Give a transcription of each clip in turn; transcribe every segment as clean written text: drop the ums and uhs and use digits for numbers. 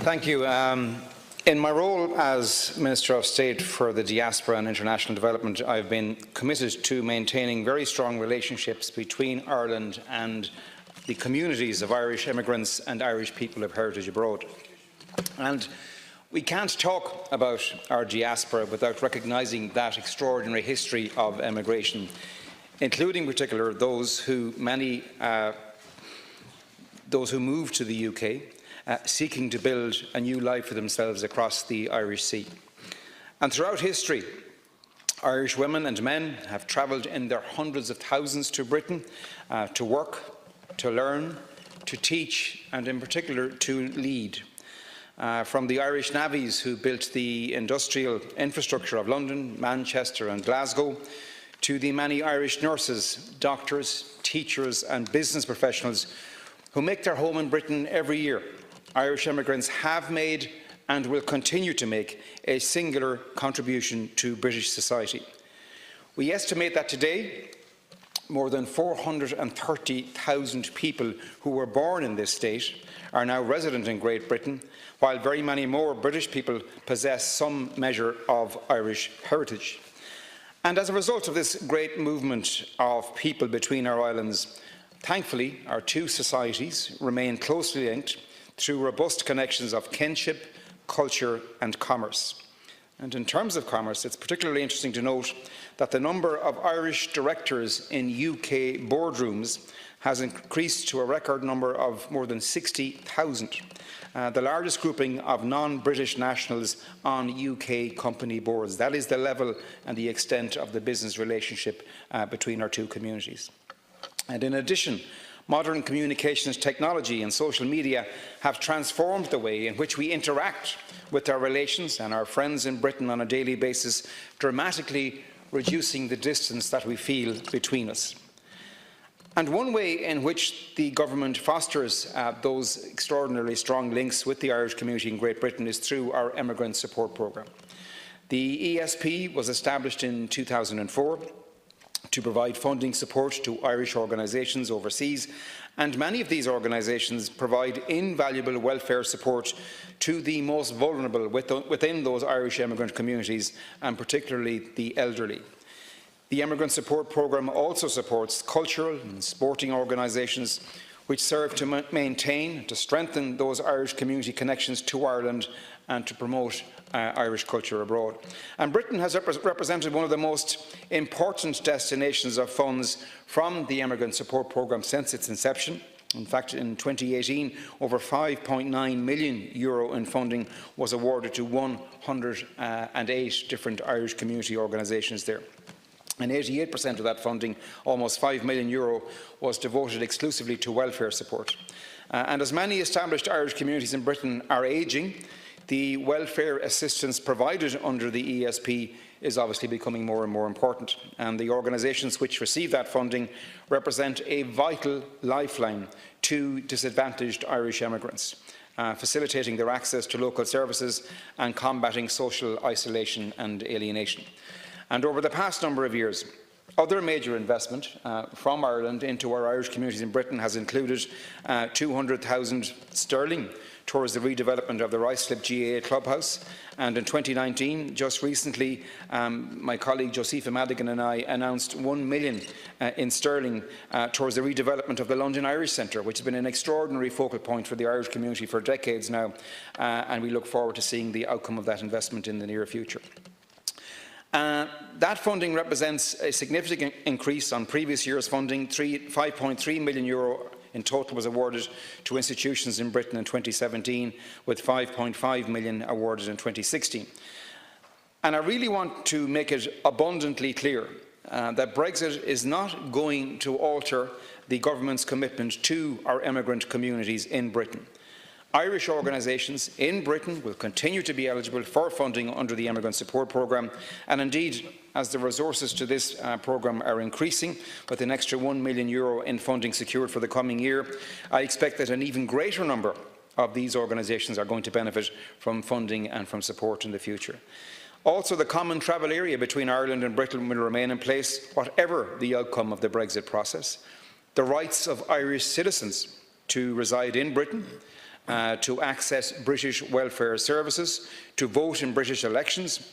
Thank you. In my role as Minister of State for the Diaspora and International Development, I have been committed to maintaining very strong relationships between Ireland and the communities of Irish immigrants and Irish people of heritage abroad. And we can't talk about our diaspora without recognising that extraordinary history of emigration, including in particular those who moved to the UK, seeking to build a new life for themselves across the Irish Sea. And throughout history, Irish women and men have travelled in their hundreds of thousands to Britain to work, to learn, to teach, and in particular to lead. From the Irish navvies who built the industrial infrastructure of London, Manchester and Glasgow, to the many Irish nurses, doctors, teachers and business professionals who make their home in Britain every year, Irish immigrants have made and will continue to make a singular contribution to British society. We estimate that today, more than 430,000 people who were born in this state are now resident in Great Britain, while very many more British people possess some measure of Irish heritage. And as a result of this great movement of people between our islands, thankfully our two societies remain closely linked through robust connections of kinship, culture and commerce. And in terms of commerce, it's particularly interesting to note that the number of Irish directors in UK boardrooms has increased to a record number of more than 60,000, the largest grouping of non-British nationals on UK company boards. That is the level and the extent of the business relationship between our two communities. And in addition, modern communications technology and social media have transformed the way in which we interact with our relations and our friends in Britain on a daily basis, dramatically reducing the distance that we feel between us. And one way in which the government fosters those extraordinarily strong links with the Irish community in Great Britain is through our Immigrant Support Programme. The ESP was established in 2004 to provide funding support to Irish organisations overseas, and many of these organisations provide invaluable welfare support to the most vulnerable within those Irish immigrant communities, and particularly the elderly. The Immigrant Support Programme also supports cultural and sporting organisations which serve to maintain and to strengthen those Irish community connections to Ireland and to promote Irish culture abroad. And Britain has represented one of the most important destinations of funds from the Immigrant Support Programme since its inception. In fact, in 2018, over €5.9 million in funding was awarded to 108 different Irish community organisations there. And 88% of that funding, almost €5 million, was devoted exclusively to welfare support. And as many established Irish communities in Britain are ageing, the welfare assistance provided under the ESP is obviously becoming more and more important. And the organisations which receive that funding represent a vital lifeline to disadvantaged Irish immigrants, facilitating their access to local services and combating social isolation and alienation. And over the past number of years, other major investment from Ireland into our Irish communities in Britain has included £200,000 towards the redevelopment of the Ruislip GAA clubhouse. And in 2019, just recently, my colleague Josepha Madigan and I announced £1 million in sterling towards the redevelopment of the London Irish Centre, which has been an extraordinary focal point for the Irish community for decades now, and we look forward to seeing the outcome of that investment in the near future. That funding represents a significant increase on previous year's funding. €5.3 million in total was awarded to institutions in Britain in 2017, with €5.5 million awarded in 2016. And I really want to make it abundantly clear that Brexit is not going to alter the government's commitment to our immigrant communities in Britain. Irish organisations in Britain will continue to be eligible for funding under the Immigrant Support Programme, and indeed, as the resources to this programme are increasing, with an extra €1 million in funding secured for the coming year, I expect that an even greater number of these organisations are going to benefit from funding and from support in the future. Also, the common travel area between Ireland and Britain will remain in place, whatever the outcome of the Brexit process. The rights of Irish citizens to reside in Britain to access British welfare services, to vote in British elections,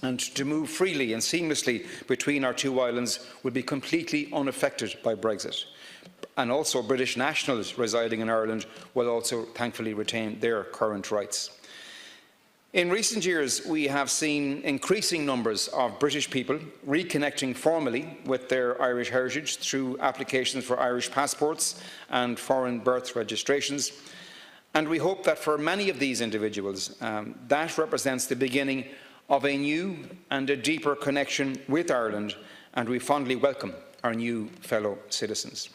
and to move freely and seamlessly between our two islands will be completely unaffected by Brexit. And also British nationals residing in Ireland will also thankfully retain their current rights. In recent years, we have seen increasing numbers of British people reconnecting formally with their Irish heritage through applications for Irish passports and foreign birth registrations. And we hope that for many of these individuals, that represents the beginning of a new and a deeper connection with Ireland, and we fondly welcome our new fellow citizens.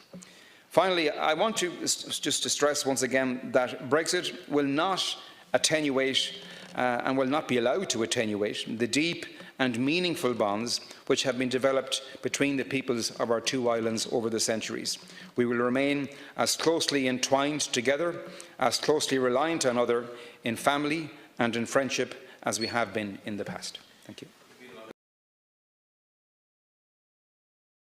Finally, I want to just stress once again that Brexit will not attenuate and will not be allowed to attenuate the deep and meaningful bonds which have been developed between the peoples of our two islands over the centuries. We will remain as closely entwined together, as closely reliant on other in family and in friendship as we have been in the past. Thank you.